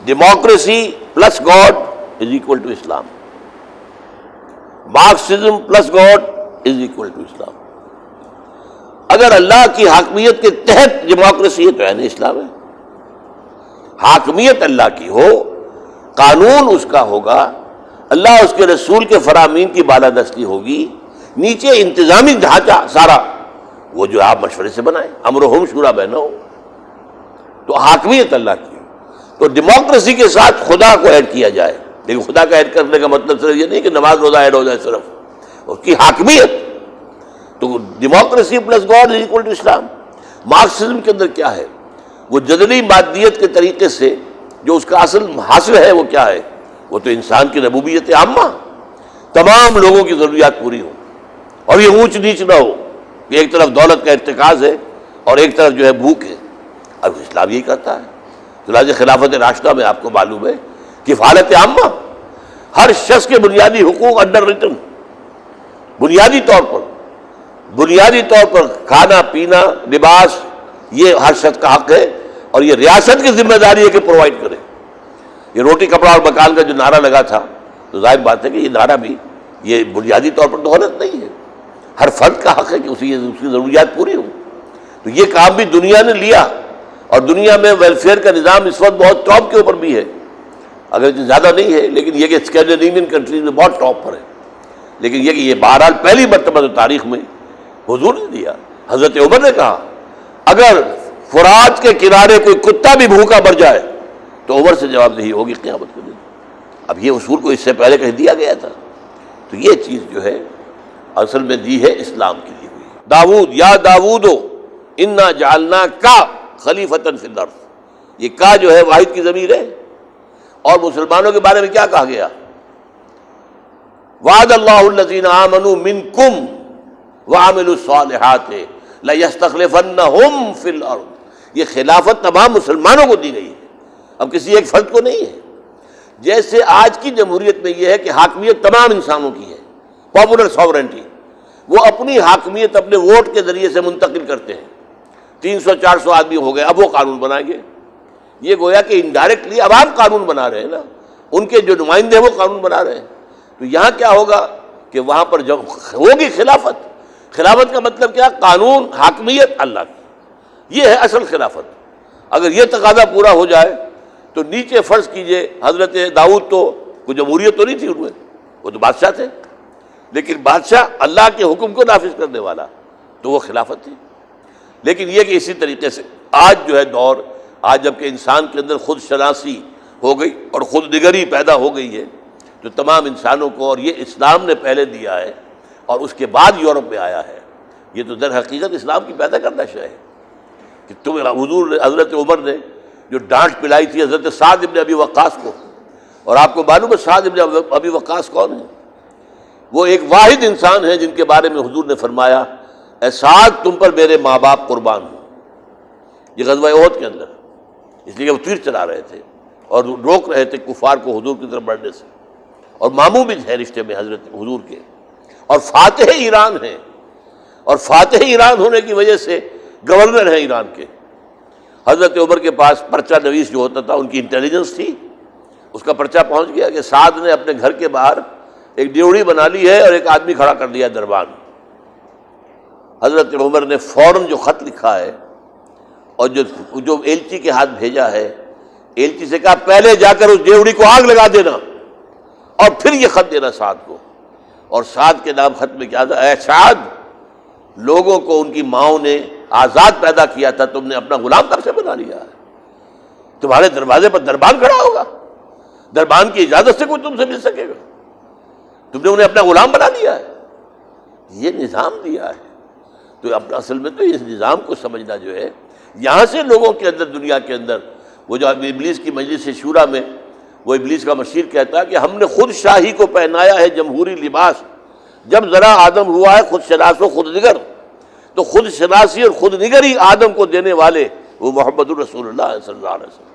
Democracy plus God is equal to Islam, Marxism plus God is equal to Islam. اگر اللہ کی حاکمیت کے تحت ڈیموکریسی ہے تو یعنی اسلام ہے۔ حاکمیت اللہ کی ہو، قانون اس کا ہوگا، اللہ اس کے رسول کے فرامین کی بالادستی ہوگی، نیچے انتظامی ڈھانچہ سارا وہ جو آپ مشورے سے بنائیں، امرہم شورا بینہم، تو حاکمیت اللہ کی۔ تو ڈیموکریسی کے ساتھ خدا کو ایڈ کیا جائے، لیکن خدا کا ایڈ کرنے کا مطلب صرف یہ نہیں کہ نماز روزہ ایڈ ہو جائے، صرف اس کی حاکمیت۔ تو democracy plus God is equal to Islam. Marxism کے اندر کیا ہے؟ وہ جدلی مادیت کے طریقے سے جو اس کا اصل حاصل ہے وہ کیا ہے؟ وہ تو انسان کی ربوبیت عامہ، تمام لوگوں کی ضروریات پوری ہوں، اور یہ اونچ نیچ نہ ہو کہ ایک طرف دولت کا ارتکاز ہے اور ایک طرف جو ہے بھوک ہے۔ اب اسلام یہی کرتا ہے۔ چنانچہ خلافت راشدہ میں آپ کو معلوم ہے کفالت عامہ، ہر شخص کے بنیادی حقوق انڈر ریٹن، بنیادی طور پر کھانا پینا لباس یہ ہر شخص کا حق ہے، اور یہ ریاست کی ذمہ داری ہے کہ پرووائڈ کرے۔ یہ روٹی کپڑا اور مکان کا جو نعرہ لگا تھا تو ظاہر بات ہے کہ یہ نعرہ بھی یہ بنیادی طور پر تو غلط نہیں ہے، ہر فرد کا حق ہے کہ اس کی ضروریات پوری ہوں۔ تو یہ کام بھی دنیا نے لیا، اور دنیا میں ویلفیئر کا نظام اس وقت بہت ٹاپ کے اوپر بھی ہے، اگر زیادہ نہیں ہے لیکن یہ کہ اسکینڈینیوین کنٹریز میں بہت ٹاپ پر ہے، لیکن یہ کہ یہ بہرحال پہلی مرتبہ تو تاریخ میں حضور نے دیا۔ حضرت عمر نے کہا اگر فرات کے کنارے کوئی کتا بھی بھوکا مر جائے تو عمر سے جواب دہی ہوگی قیامت کے دن۔ اب یہ اصول کو اس سے پہلے کہیں دیا گیا تھا، تو یہ چیز جو ہے اصل میں دی ہے اسلام کی دی ہوئی۔ داؤد یا داؤدو انا جعلناک خلیفۃ فی الارض، یہ کا جو ہے واحد کی ضمیر ہے، اور مسلمانوں کے بارے میں کیا کہا گیا؟ وعد اللہ الذین آمنوا منکم وعملوا الصالحات لیستخلفنہم فی الارض، یہ خلافت تمام مسلمانوں کو دی گئی ہے، اب کسی ایک فرد کو نہیں ہے۔ جیسے آج کی جمہوریت میں یہ ہے کہ حاکمیت تمام انسانوں کی ہے، پاپولر ساورنٹی، وہ اپنی حاکمیت اپنے ووٹ کے ذریعے سے منتقل کرتے ہیں۔ 300-400 آدمی ہو گئے، اب وہ قانون بنائیں گے۔ یہ گویا کہ انڈائریکٹلی عوام قانون بنا رہے ہیں نا، ان کے جو نمائندے ہیں وہ قانون بنا رہے ہیں۔ تو یہاں کیا ہوگا کہ وہاں پر جب ہوگی خلافت، خلافت کا مطلب کیا؟ قانون حاکمیت اللہ کی، یہ ہے اصل خلافت۔ اگر یہ تقاضا پورا ہو جائے تو نیچے فرض کیجئے حضرت داؤد تو کوئی جمہوریت تو نہیں تھی ان میں، وہ تو بادشاہ تھے، لیکن بادشاہ اللہ کے حکم کو نافذ کرنے والا، تو وہ خلافت تھی۔ لیکن یہ کہ اسی طریقے سے آج جو ہے دور، آج جب کہ انسان کے اندر خود شناسی ہو گئی اور خود نگری پیدا ہو گئی ہے، تو تمام انسانوں کو، اور یہ اسلام نے پہلے دیا ہے اور اس کے بعد یورپ میں آیا ہے، یہ تو در حقیقت اسلام کی پیدا کردہ شے ہے کہ حضور حضرت عمر نے جو ڈانٹ پلائی تھی حضرت سعد ابن ابی وقاص کو، اور آپ کو معلوم ہے سعد ابن ابی وقاص کون ہے؟ وہ ایک واحد انسان ہے جن کے بارے میں حضور نے فرمایا اے سعد تم پر میرے ماں باپ قربان ہوں۔ یہ غزوہ احد کے اندر، اس لیے کہ وہ تیر چلا رہے تھے اور روک رہے تھے کفار کو حضور کی طرف بڑھنے سے، اور ماموں بھی ہے رشتے میں حضرت حضور کے، اور فاتح ایران ہیں، اور فاتح ایران ہونے کی وجہ سے گورنر ہیں ایران کے۔ حضرت عمر کے پاس پرچہ نویس جو ہوتا تھا، ان کی انٹیلیجنس تھی، اس کا پرچہ پہنچ گیا کہ سعد نے اپنے گھر کے باہر ایک ڈیوڑی بنا لی ہے اور ایک آدمی کھڑا کر دیا دربان۔ حضرت عمر نے فوراً جو خط لکھا ہے اور جو ایلچی کے ہاتھ بھیجا ہے، ایلچی سے کہا پہلے جا کر اس ڈیوڑی کو آگ لگا دینا اور پھر یہ خط دینا سعد کو۔ اور سعد کے نام خط میں کیا تھا؟ اے سعد، لوگوں کو ان کی ماؤں نے آزاد پیدا کیا تھا، تم نے اپنا غلام کب سے بنا لیا ہے؟ تمہارے دروازے پر دربان کھڑا ہوگا، دربان کی اجازت سے کوئی تم سے مل سکے گا؟ تم نے انہیں اپنا غلام بنا لیا ہے، یہ نظام دیا ہے۔ تو اپنا اصل میں تو اس نظام کو سمجھنا جو ہے، یہاں سے لوگوں کے اندر، دنیا کے اندر، وہ جو ابلیس کی مجلس شورا میں وہ ابلیس کا مشیر کہتا ہے کہ ہم نے خود شاہی کو پہنایا ہے جمہوری لباس، جب ذرا آدم ہوا ہے خود شناس و خود نگر، تو خود شناسی اور خود نگری آدم کو دینے والے وہ محمد الرسول اللہ صلی اللہ علیہ وسلم۔